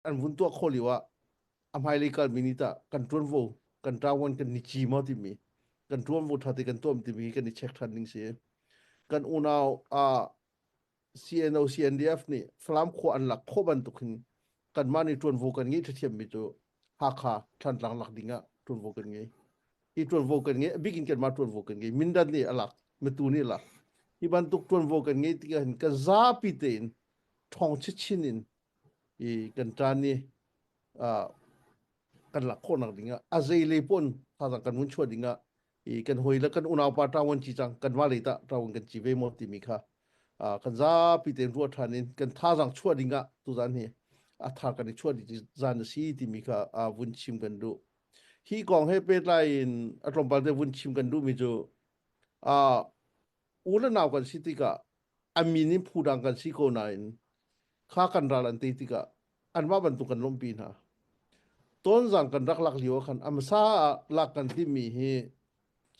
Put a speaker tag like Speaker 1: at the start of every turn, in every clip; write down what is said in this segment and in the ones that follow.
Speaker 1: อันวุ้นตัวโคลิวะอำไฮลิกันมินิตากันตรวนโวกันตราวันกันนิจิมาติมีกันตรวนโวทัดกันตัวมติมีกันนิเช็คทันนิงเสียกันอุณาวCNO CNDF นี่ฟลามขวานหลักโคบันตุกินกันมาในตรวนโวกันงี้ที่เทียมมิจูฮักฮาทันหลังหลักดิ่งะตรวนโวกันงี้อีตรวนโวกันงี้บิกินกันมาตรวนโวกันงี้มินดันนี่อลักเมตูนี่ละอีบันตุกตรวนโวกันงี้ที่กันกันซาปิเตนทองชิชินินอีกันจานี่กันหลักคนหลักดิ่งะอาเซเลปอนถ้าสังกันมุนชวดิ่งะอีกันหอยแล้วกันอุณาวปาตาวันจีจังกันมาเลยตาตาวันกันจีเวมอติมิค่ะกันซาปิเตนรัวทานินกันท่าสังชวดิ่งะตุจานเฮอาทากันชวดิจานสีติมิค่ะวุนชิมกันดูฮีกองให้เป็นไรอัตรมปัลเดวุนชิมกันดูมิจูอูเลนาวกันสิติกะอามินิพูดังกันสิโกนายนข้ากันราลันติติกะอันว่าบรรทุกันลมปีนะต้นสังกันรักลักเลียวขันอัมซาลักกันที่มีเฮ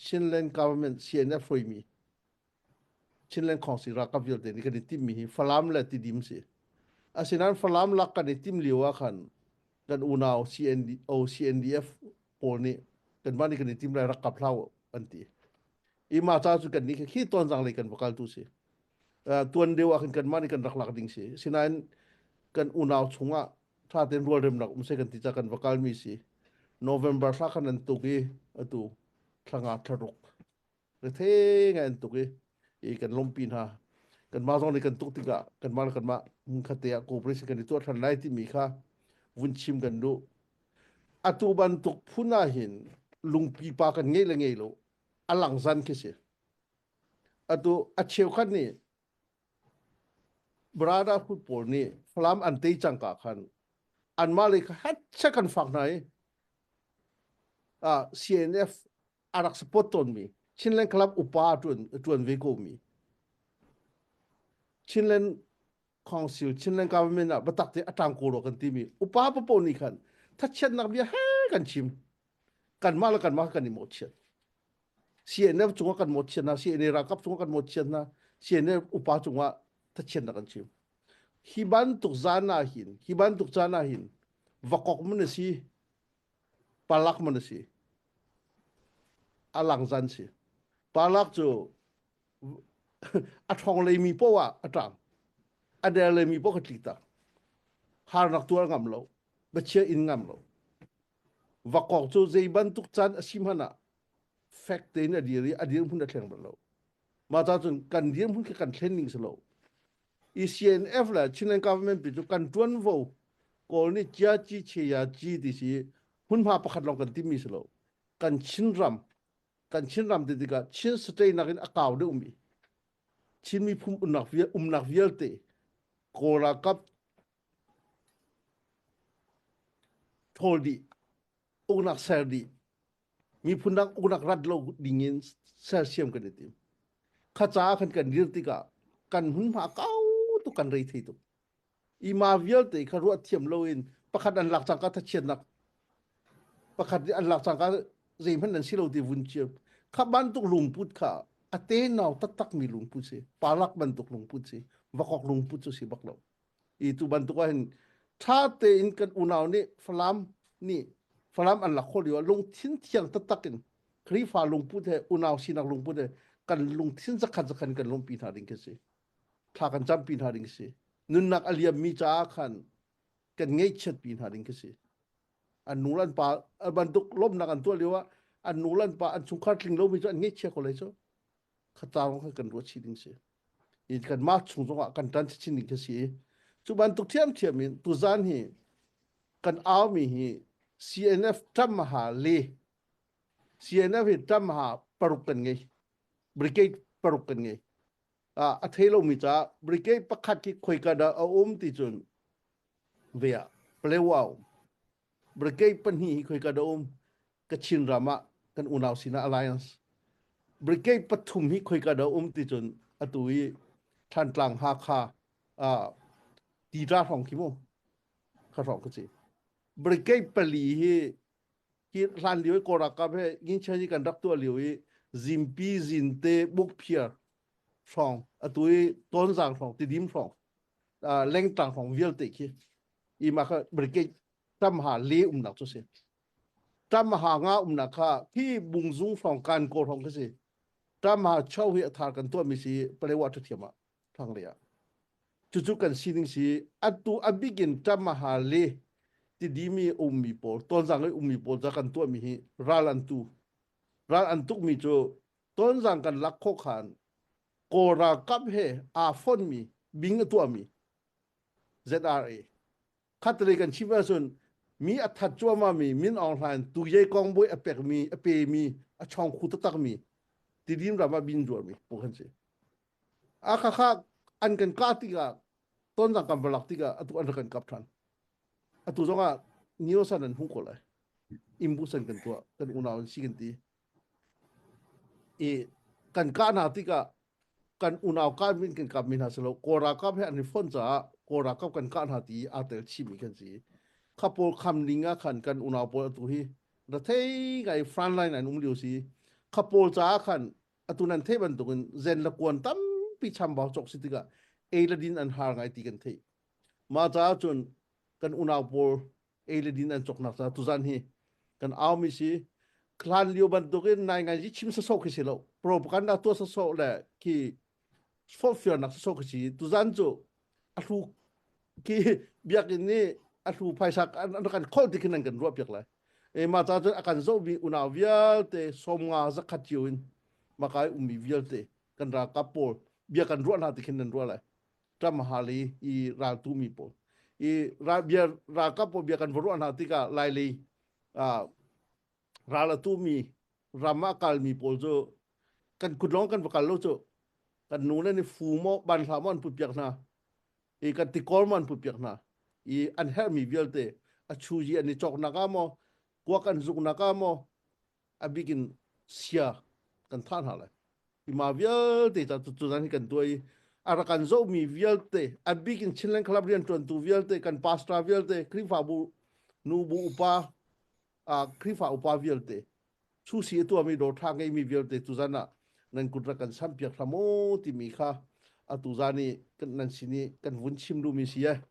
Speaker 1: ชินเลนกาวเมนเซียนเอฟรมีชินเลนของสิรักกับเยลเดนี่กันที่มีเฮฟลามเลติดิมสิอาศัยนั้นฟลามลักกันที่มีเลียวขันกันอูนาว CND โอ CNDF โพนี่กันบ้านนี่กันที่มีรักกับเราอันที่อีมาจ้าสุกันนี่คือต้นสังเลยกันพวกเขาตุสิตัวเดียวกันมานี่กันรักลักดิ่งสิฉะนั้นกันอุณาวชงะถ้าเต็นรัวเริ่มหนักใช่กันที่จะกันวักลมีสิโนเวมเบอร์สักนันตุกีตัวทางอาทรุกเท่ไงตุกีอีกันลมปีนฮะกันมาตรงนี้กันตุกติกะกันมากันมามุขเตียกูปริสกันตัวทันไลที่มีค่ะวุ้นชิมกันดูอตุบันตุกพุนาหินลุงปีปากันเงี้ยเลยเงี้ยโลอลังซันคิสิอตุอเชียวขันนี่ berada football ni flam anti changka khan an malik hat second fak nai CNF arak support ton mi chinlen club upa tuan veko mi chinlen council chinlen government a batak te atang ko ro kan ti mi upa pa po ni khan tha chen nak bia he kan chim kan mal kan ma kan ni mo chen CNF chunga kan mo chen na CNF rakap chunga kan mo chen na CNF upa chunga tha chen na kan chim hiban tuk zana hin vakok mana si palak mana si alang zan si palak jo atong le mi po wa atang ada le mi po ketika har nak tuar ngam lo bacia in ngam lo vakok jo zeiban tuk zan asimhana fact na diri adir pun da thleng lo mata jun kan dir pun kan training selo ECNF 啦，青年 government 比如กันจวนโวก่อนนี้จ้าจีเชียจีดิสิหุ่นพาประคัดลองกันที่มีสโลกันชินรำติดกันชินสเตย์นักอินอากาศเดิมมีชินมีภูมินักเวียลเตโกรากับโทดีอุนักเซอร์ดีมีพูนักอุนักรัดโลดิ่งเงินเซอร์เซียมกันติมข้าจ้ากันยืดติกะกันหุ่นพาเก้าตุกันไรที่ตุอีมาเวียลเตคารัวเทียมโลอินประคัดอันหลักสังกัดทัชเชียนนักประคัดอันหลักสังกัดเรียนพันนันสิโลดีวุนเชียบข้าบ้านตุกลุงพุทธข้าอเตนเอาตักมีลุงพุทธสิปาลักบ้านตุกลุงพุทธสิวักลุงพุทธสิบักเราอีตุบ้านตุกว่าเห็นถ้าเตอินกันอุณาวนี่ฟลามนี่ฟลามอันหลักคนเดียวลงทิ้งเทียงตักกินครีฟ้าลุงพุทธอุณาวสินักลุงพุทธกันลงทิ้งสักขันกันลงปีนาดิงกันสิถ้ากันจำปีนาดิงสินุนนักอเลียมีจ้าขันกันเงยเชิดปีนหาดิงกสิอันนูรันปาบรรทุกล้มนักอันตัวเรียกว่าอันนูรันปาอันสุขัดลิงล้มมีจ้าอันเงยเชี่ยคนเลยจ้าข้าตาของกันรัวชีดิงสิอีกันมาชงจงกันตันชิดิงกสิจุบันทุกเทียมมินตุจานฮีกันเอามีฮี CNF ทำมหาเล CNF ทำมหาปรุกันไงบริเกตปรุกันไงอัธยโลมิจ้าบริเกตประคัดที่คุยกันดาเอาติจุนเวียเปลวาวบริเกตปัญหาคุยกันดากชินรามะกันอุณาวสินาอ Alliance บริเกตปฐุมฮิคุยกันดาติจุนอตุยทันกลางฮาคาตีราของคิโมข้าร้องก็สิบริเกตปลีที่รันเลี้ยวโกรักกับให้ยิงใช้กันรักตัวเลี้ยวซิมปีซินเตบุกเพียร์ฟองตัวต้นสังฟองติดิมฟองเล่งต่างของเวียลติคี i maka berke tam ha le nak to se tam ha nga nak kha ki bungzung from kan ko thong ka se tam ha chau hi athar kan to mi si pare wa thu thiama thang le ya chu kan sining si atu abigin tam ha le ti di mi mi por ton jang ai mi por za kan to mi hi ral an tuk mi chu ton jang kan lak kho khan ko ra kap he a phone mi bing to mi ZRA khatre kan chiba sun mi athat chwa ma mi min online tu ye kong boy apek mi ape mi a chong khu ta tak mi ti dim ra ma bin jor mi po khan se a kha kha an kan ka ti ga ton jang kan balak ti ga atu an kan kap than atu zonga niosan an hu ko lai imbusan kan to kan unaw si kan ti e kan ka na ti ka kan unaw ka min kan kap min ha selo ko ra kap he an phone cha ko ra kap kan ka na ti a tel chi mi kan si kapol kam linga kan kan unaw pol tu hi da thei gai front line an liu si kapol cha kan atunan thei ban tu kan zen la kon tam pi cham ba chok si ti ga eiladin an har ngai ti kan thei ma cha chun kan unaw pol eiladin an chok na cha tu zan hi kan aw mi si klan liu ban tu kan nai ngai ji chim sa sok si lo propaganda to sa so le ki for fear nak sa sok si tu zan chu alu ki biak ni alu paisak an kan khol ti kinan kan ro piak lai e ma cha akan zo bi una vial te som nga za khatiu in makai vial te kan ra kapol bia kan ro na ti kinan ro lai tam hali i ra tu mi po i ra bia ra kapol bia kan ro na ti ka lai li a ra la tu mi rama kal mi pol zo kan kudong kan bakal lo zo kan nu ni fu mo ban sa mon pu piak na e kan ti kol mon pu piak na i an her mi vialte a chuji ani chok nakamo kwa kan zuk nakamo a bigin sia kan than hala i ma vialte ta tu dan kan tuai ara kan zo mi vialte a bigin chinlen kalabrian ton tu vialte kan pastra vialte krifa bu nu bu upa a krifa upa vialte chu si tu ami do thang mi vialte tu zana nan kutra kan sampiak ramo ti mi kha a tu zani kan nan sini kan vun chim du mi sia